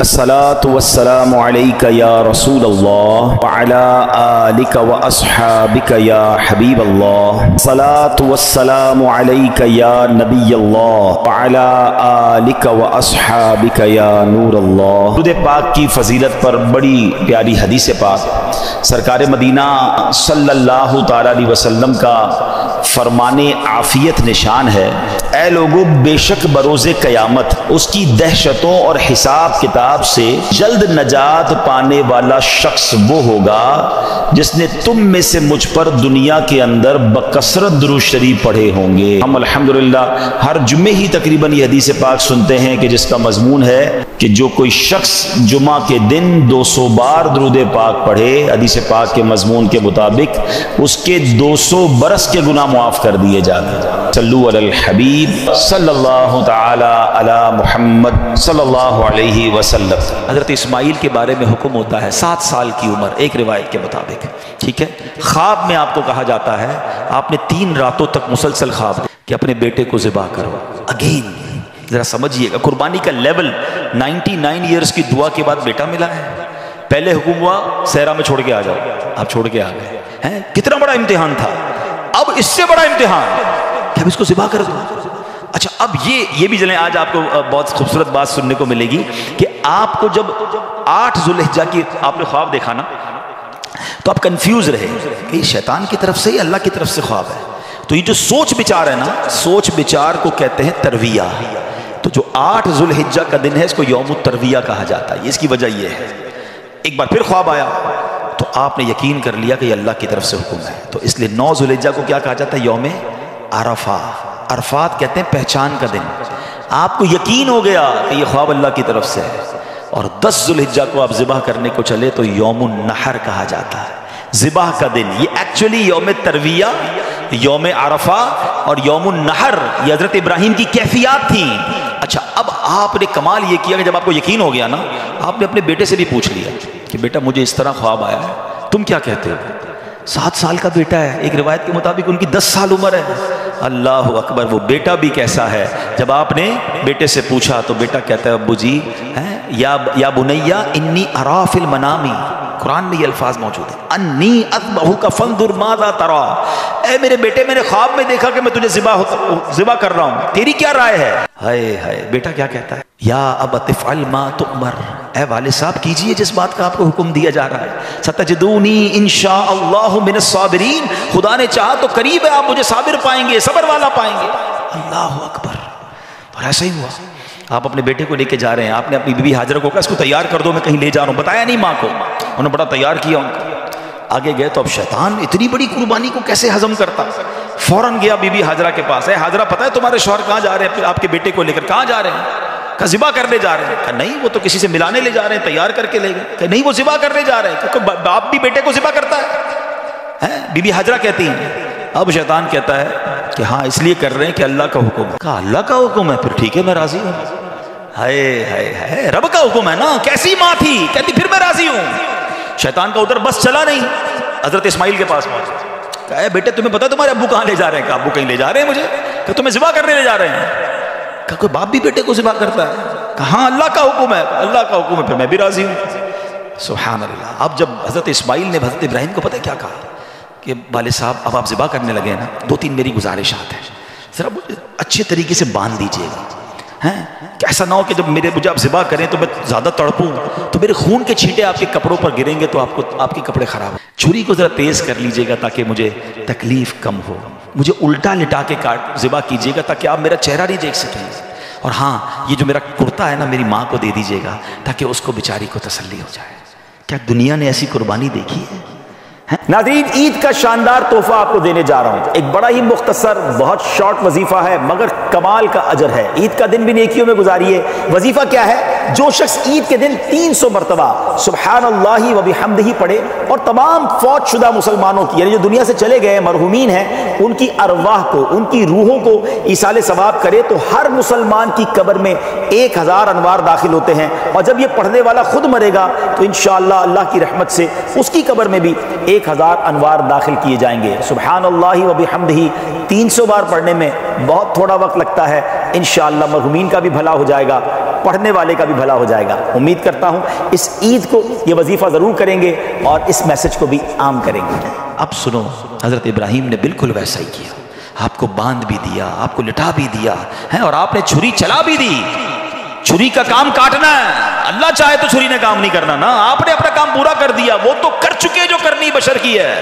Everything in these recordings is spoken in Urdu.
الصلاۃ والسلام علیک یا رسول اللہ وعلی آلک و اصحابک یا حبیب اللہ، الصلاۃ والسلام علیک یا نبی اللہ وعلی آلک و اصحابک یا نور اللہ۔ درود پاک کی فضیلت پر بڑی پیاری حدیث پاک سرکار مدینہ صلی اللہ تعالی علیہ وسلم کا فرمان عافیت نشان ہے، اے لوگو بے شک بروز قیامت اس کی دہشتوں اور حساب کتاب سے جلد نجات پانے والا شخص وہ ہوگا جس نے تم میں سے مجھ پر دنیا کے اندر بکثرت درود شریف پڑھے ہوں گے۔ ہم الحمدللہ ہر جمعے ہی تقریباً یہ حدیث پاک سنتے ہیں کہ جس کا مضمون ہے کہ جو کوئی شخص جمعہ کے دن 200 بار درود پاک پڑھے، حدیث پاک کے مضمون کے مطابق اس کے 200 برس کے گناہ معاف کر دیے جاتے ہیں۔ صلو علی الحبیب صلی اللہ تعالی علی محمد صلی اللہ علیہ وسلم۔ حضرت اسماعیل کے بارے میں حکم ہوتا ہے 7 سال کی عمر، ایک روایت کے مطابق، ٹھیک ہے۔ خواب میں آپ کو کہا جاتا ہے آپ نے 3 راتوں تک مسلسل خواب کہ اپنے بیٹے کو ذبح کرو۔ اگین ذرا سمجھیے گا قربانی کا لیول، 99 ایئرز کی دعا کے بعد بیٹا ملا ہے۔ پہلے حکم ہوا صحرا میں چھوڑ کے آ جاؤ، آپ چھوڑ کے آ گئے ہیں۔ کتنا بڑا امتحان تھا، اب اس سے بڑا امتحان کہ اب اس کو ذبح کر دو۔ اچھا اب یہ بھی جنہیں آج آپ کو بہت خوبصورت بات سننے کو ملے گی کہ آپ کو جب 8 ذوالحجہ کی آپ نے خواب دیکھا نا تو آپ کنفیوز رہے کہ یہ شیطان کی طرف سے یا اللہ کی طرف سے خواب ہے۔ تو یہ جو سوچ بچار ہے نا، سوچ بچار کو کہتے ہیں ترویہ۔ تو جو 8 ذوالحجہ کا دن ہے اس کو یوم الترویہ کہا جاتا ہے۔ اس کی وجہ یہ ہے ایک بار پھر خواب آیا تو آپ نے یقین کر لیا کہ یہ اللہ کی طرف سے حکم ہے، تو اس لیے 9 ذوالحجہ کو کیا کہا جاتا ہے؟ یوم عرفہ۔ عرفات کہتے ہیں پہچان کا دن۔ آپ کو یقین ہو گیا کہ یہ خواب اللہ کی طرف سے ہے، اور 10 ذوالحجہ کو آپ ذبح کرنے کو چلے تو یوم النحر کہا جاتا ہے، ذبح کا دن۔ یہ ایکچولی یوم ترویہ، یوم عرفہ اور یوم النحر یہ حضرت ابراہیم کی کیفیات تھیں۔ اچھا اب آپ نے کمال یہ کیا کہ جب آپ کو یقین ہو گیا نا، آپ نے اپنے بیٹے سے بھی پوچھ لیا کہ بیٹا مجھے اس طرح خواب آیا ہے، تم کیا کہتے ہو؟ 7 سال کا بیٹا ہے، ایک روایت کے مطابق ان کی 10 سال عمر ہے۔ اللہ اکبر، وہ بیٹا بھی کیسا ہے؟ جب آپ نے بیٹے سے پوچھا تو بیٹا کہتا ہے ابو جی یا بنیا انی ارا فی المنام، قرآن میں یہ الفاظ موجود ہیں، انی اذبحک فانظر ماذا تری، اے میرے بیٹے میں نے خواب میں دیکھا کہ میں تجھے ذبح کر رہا ہوں، تیری کیا رائے ہے؟ ہائے ہائے، بیٹا کیا کہتا ہے؟ یا ابت افعل ما تؤمر، اے والد صاحب کیجئے جس بات کا آپ کو حکم دیا جا رہا ہے، ستجدونی انشاء اللہ من الصابرین، خدا نے چاہا تو قریب ہے آپ مجھے صابر پائیں گے، صبر والا پائیں گے۔ اللہ اکبر۔ اور ایسا ہی ہوا، آپ اپنے بیٹے کو لے کے جا رہے ہیں، آپ نے اپنی بیوی ہاجرہ کو کہا اس کو تیار کر دو میں کہیں لے جا رہا ہوں، بتایا نہیں ماں کو، انہوں نے بڑا تیار کیا ان کو۔ آگے گئے تو اب شیطان اتنی بڑی قربانی کو کیسے ہضم کرتا، فوراً گیا بی بی ہاجرہ کے پاس، اے ہاجرہ پتہ ہے تمہارے شوہر کہاں جا رہے ہیں آپ کے بیٹے کو لے کر؟ کہاں جا رہے ہیں؟ کہا ذبح کرنے جا رہے ہیں۔ کہا نہیں وہ تو کسی سے ملانے لے جا رہے ہیں، تیار کر کے لے گئے۔ کہا نہیں وہ ذبح کرنے جا رہے ہیں۔ کیونکہ باپ بھی بیٹے کو ذبح کرتا ہے، بی بی ہاجرہ کہتی ہیں۔ اب شیطان کہتا ہے کہ ہاں اس لیے کر رہے ہیں کہ اللہ کا حکم ہے۔ کہا اللہ کا حکم ہے؟ پھر ٹھیک ہے میں راضی ہوں۔ ہائے ہائے ہائے، رب کا حکم ہے نا، کیسی ماں تھی، کہتی پھر میں راضی ہوں۔ شیطان کا ادھر بس چلا نہیں، حضرت اسماعیل کے پاس پہنچا۔ کہا اے بیٹے تمہیں پتا تمہارے ابو کہاں لے جا رہے ہیں؟ کہا ابو کہیں لے جا رہے ہیں مجھے، کہ تمہیں ذبح کرنے لے جا رہے ہیں۔ کہا کوئی باپ بھی بیٹے کو ذبح کرتا ہے؟ کہا ہاں اللہ کا حکم ہے۔ اللہ کا حکم ہے پھر میں بھی راضی ہوں۔ سبحان اللہ۔ اب جب حضرت اسماعیل نے حضرت ابراہیم کو پتہ کیا کہا کہ والد صاحب اب آپ ذبح کرنے لگے ہیں نا، 2-3 میری گزارشات ہیں، ذرا مجھے اچھے طریقے سے باندھ دیجیے گا، کہ ایسا نہ ہو کہ جب مجھے آپ ذبح کریں تو میں زیادہ تڑپوں تو میرے خون کے چھینٹے آپ کے کپڑوں پر گریں گے تو آپ کے کپڑے خراب ہوں۔ چھری کو ذرا تیز کر لیجیے گا تاکہ مجھے تکلیف کم ہو، مجھے الٹا لٹا کے ذبح کیجیے گا تاکہ آپ میرا چہرہ نہیں دیکھ سکیں، اور ہاں یہ جو میرا کرتا ہے نا میری ماں کو دے دیجیے گا تاکہ اس کو بیچاری کو تسلی ہو جائے۔ کیا دنیا نے ایسی قربانی دیکھی ہے؟ ناظرین عید کا شاندار تحفہ آپ کو دینے جا رہا ہوں، ایک بڑا ہی مختصر بہت شارٹ وظیفہ ہے مگر کمال کا اجر ہے۔ عید کا دن بھی نیکیوں میں گزاریے۔ وظیفہ کیا ہے؟ جو شخص عید کے دن 300 مرتبہ سبحان اللہ و بحمدہ پڑھے اور تمام فوت شدہ مسلمانوں کی یعنی جو دنیا سے چلے گئے مرحومین ہیں ان کی ارواح کو، ان کی روحوں کو ایصال ثواب کرے تو ہر مسلمان کی قبر میں 1000 انوار داخل ہوتے ہیں، اور جب یہ پڑھنے والا خود مرے گا تو انشاءاللہ اللہ کی رحمت سے اس کی قبر میں بھی 1000 انوار داخل کیے جائیں گے۔ سبحان اللہ و بحمدہ 300 بار پڑھنے میں بہت تھوڑا وقت لگتا ہے، انشاءاللہ مرحومین کا بھی بھلا ہو جائے گا۔ پڑھنے والے کا بھی بھلا ہو جائے گا۔ امید کرتا ہوں اس عید کو یہ وظیفہ ضرور کریں گے اور اس میسج کو بھی عام کریں گے۔ اب سنو، حضرت ابراہیم نے بالکل ویسا ہی کیا، آپ کو باندھ بھی دیا، آپ کو لٹا بھی دیا ہے، اور آپ نے چھری چلا بھی دی۔ چھری کا کام کاٹنا ہے، اللہ چاہے تو چھری نے کام نہیں کرنا نا، آپ نے اپنا کام پورا کر دیا، وہ تو کر چکے جو کرنی بشر کی ہے۔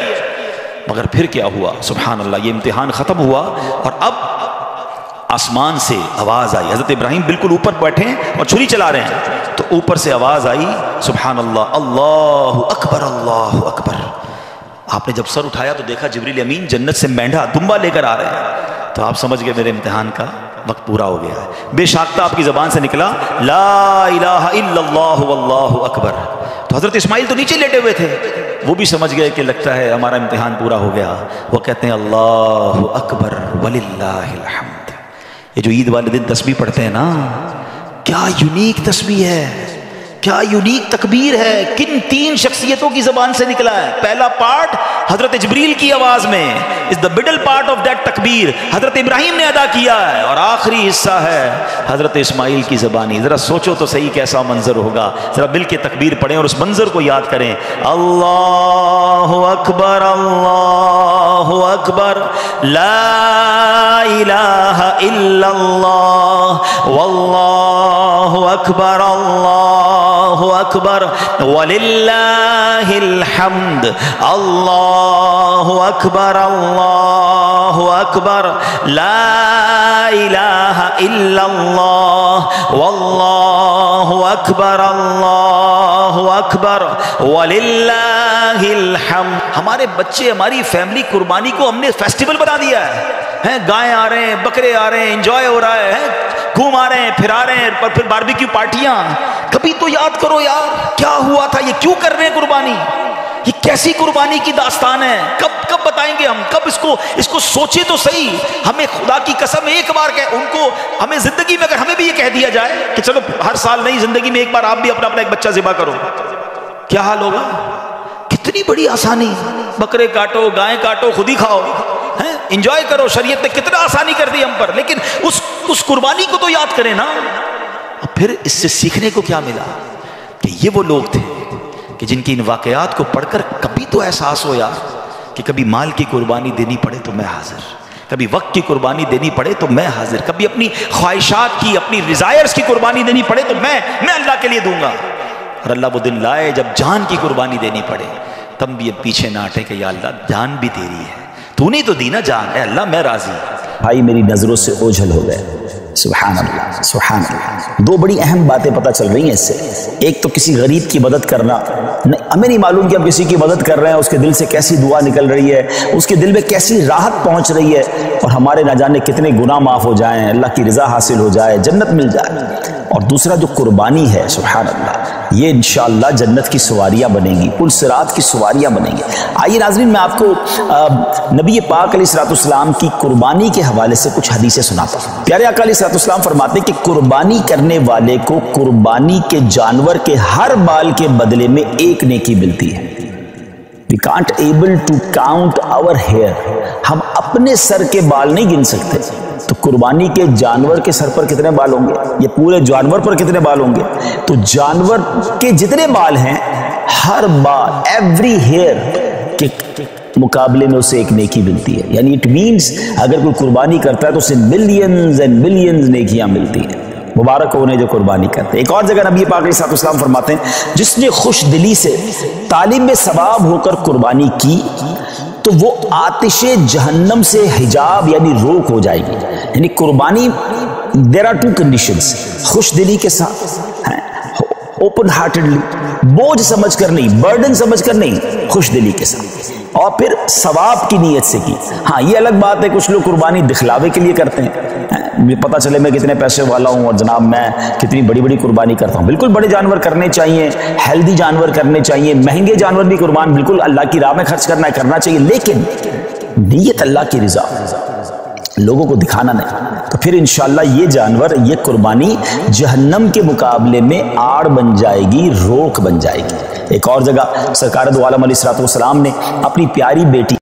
مگر پھر کیا ہوا؟ سبحان اللہ، یہ امتحان ختم ہوا اور اب آسمان سے آواز آئی۔ حضرت ابراہیم بالکل اوپر بیٹھے ہیں اور چھری چلا رہے ہیں، تو اوپر سے آواز آئی، سبحان اللہ، اللہ اکبر اللہ اکبر۔ آپ نے جب سر اٹھایا تو دیکھا جبریل امین جنت سے مینڈھا دمبا لے کر آ رہے ہیں، تو آپ سمجھ گئے میرے امتحان کا وقت پورا ہو گیا ہے۔ بے شاختہ آپ کی زبان سے نکلا لا الہ الا اللہ واللہ اکبر۔ تو حضرت اسماعیل تو نیچے لیٹے ہوئے تھے، وہ بھی سمجھ گئے کہ لگتا ہے ہمارا امتحان پورا ہو گیا۔ وہ کہتے ہیں اللہ اکبر وللہ الحمد۔ یہ جو عید والے دن تسبیح پڑھتے ہیں نا، کیا یونیک تسبیح ہے، کیا یونیک تکبیر ہے، کن تین شخصیتوں کی زبان سے نکلا ہے۔ پہلا پارٹ حضرت جبریل کی آواز میں is the middle part of that تکبیر حضرت ابراہیم نے ادا کیا ہے، اور آخری حصہ ہے حضرت اسماعیل کی زبانی۔ ذرا سوچو تو صحیح کیسا منظر ہوگا، ذرا مل کے تکبیر پڑھیں اور اس منظر کو یاد کریں۔ اللہ اکبر اللہ اکبر لا الہ الا اللہ واللہ اکبر اللہ اکبر وللہ الحمد اللہ اکبر اللہ اکبر لا الہ الا اللہ واللہ اکبر اللہ اکبر وللہ الحمد۔ ہمارے بچے، ہماری فیملی قربانی کو ہم نے فیسٹیول بنا دیا ہے، گائے آ رہے ہیں، بکرے آ رہے ہیں، انجوائے ہو رہا ہے، گھوم آ رہے ہیں، پھر آ رہے ہیں، پر پھر باربیکیو پارٹیاں۔ کبھی تو یاد کرو یار، کیا ہوا تھا، یہ کیوں کر رہے ہیں قربانی، یہ کیسی قربانی کی داستان ہے، کب بتائیں گے ہم، کب اس کو سوچے تو صحیح۔ ہمیں خدا کی قسم ایک بار ان کو ہمیں زندگی میں اگر ہمیں بھی یہ کہہ دیا جائے کہ چلو ہر سال نہیں، زندگی میں ایک بار آپ بھی اپنا ایک بچہ ذبح کرو، کیا حال ہوگا؟ کتنی بڑی آسانی، بکرے کاٹو، گائیں کاٹو، خود ہی کھاؤ، انجوائے کرو۔ شریعت نے کتنا آسانی کر دی ہم پر، لیکن اس قربانی کو تو یاد کریں نا۔ اور پھر اس سے سیکھنے کو کیا ملا کہ یہ وہ لوگ تھے کہ جن کی ان واقعات کو پڑھ کر کبھی تو احساس ہو یار کہ کبھی مال کی قربانی دینی پڑے تو میں حاضر، کبھی وقت کی قربانی دینی پڑے تو میں حاضر، کبھی اپنی خواہشات کی، اپنی ڈیزائرز کی قربانی دینی پڑے تو میں اللہ کے لیے دوں گا۔ اور اللہ وہ دن لائے جب جان کی قربانی دینی پڑے، تب بھی اب پیچھے نہ ہٹے کہ یا اللہ جان بھی تیری ہے، تو نے تو دی نا جان، اے اللہ میں راضی۔ بھائی میری نظروں سے اوجھل ہو گئے، سبحان اللہ سبحان اللہ۔ دو بڑی اہم باتیں پتہ چل رہی ہیں اس سے۔ ایک تو کسی غریب کی مدد کرنا، ہمیں نہیں معلوم کہ ہم کسی کی مدد کر رہے ہیں، اس کے دل سے کیسی دعا نکل رہی ہے، اس کے دل میں کیسی راحت پہنچ رہی ہے، اور ہمارے نہ جانے کتنے گناہ معاف ہو جائیں، اللہ کی رضا حاصل ہو جائے، جنت مل جائے۔ اور دوسرا جو قربانی ہے، سبحان اللہ، یہ انشاءاللہ جنت کی سواریاں بنیں گی، پل صراط کی سواریاں بنیں گی۔ آئیے ناظرین، میں آپ کو نبی پاک علیہ السلام کی قربانی کے حوالے سے کچھ حدیثیں سناتا ہوں۔ پیارے آقا علیہ السلام فرماتے ہیں کہ قربانی کرنے والے کو قربانی کے جانور کے ہر بال کے بدلے میں ایک نیکی ملتی ہے۔ We can't able to count our hair، ہم اپنے سر کے بال نہیں گن سکتے، تو قربانی کے جانور کے سر پر کتنے بال ہوں گے، یہ پورے جانور پر کتنے بال ہوں گے، تو جانور کے جتنے بال ہیں، ہر بال، ایوری ہیئر کے مقابلے میں اسے ایک نیکی ملتی ہے۔ یعنی اٹ مینز اگر کوئی قربانی کرتا ہے تو اسے ملینز اینڈ ملینز نیکیاں ملتی ہیں۔ مبارک ہونے جو قربانی کرتے ہیں۔ ایک اور جگہ نبی پاک علیہ السلام فرماتے ہیں جس نے خوش دلی سے طالب ثواب ہو کر قربانی کی تو وہ آتش جہنم سے حجاب یعنی روک ہو جائے گی۔ یعنی قربانی there are two conditions، خوش دلی کے ساتھ، اوپن ہارٹڈلی، بوجھ سمجھ کر نہیں، برڈن سمجھ کر نہیں، خوش دلی کے ساتھ، اور پھر ثواب کی نیت سے کی۔ ہاں یہ الگ بات ہے کچھ لوگ قربانی دکھلاوے کے لیے کرتے ہیں، پتہ چلے میں کتنے پیسے والا ہوں اور جناب میں کتنی بڑی بڑی قربانی کرتا ہوں۔ بالکل بڑے جانور کرنے چاہیے، ہیلدی جانور کرنے چاہیے، مہنگے جانور بھی قربان بالکل اللہ کی راہ میں خرچ کرنا چاہیے، لیکن نیت اللہ کی رضا، لوگوں کو دکھانا نہیں۔ تو پھر انشاءاللہ یہ جانور، یہ قربانی جہنم کے مقابلے میں آڑ بن جائے گی، روک بن جائے گی۔ ایک اور جگہ سرکار دو عالم علیہ السلام نے اپنی پیاری بیٹی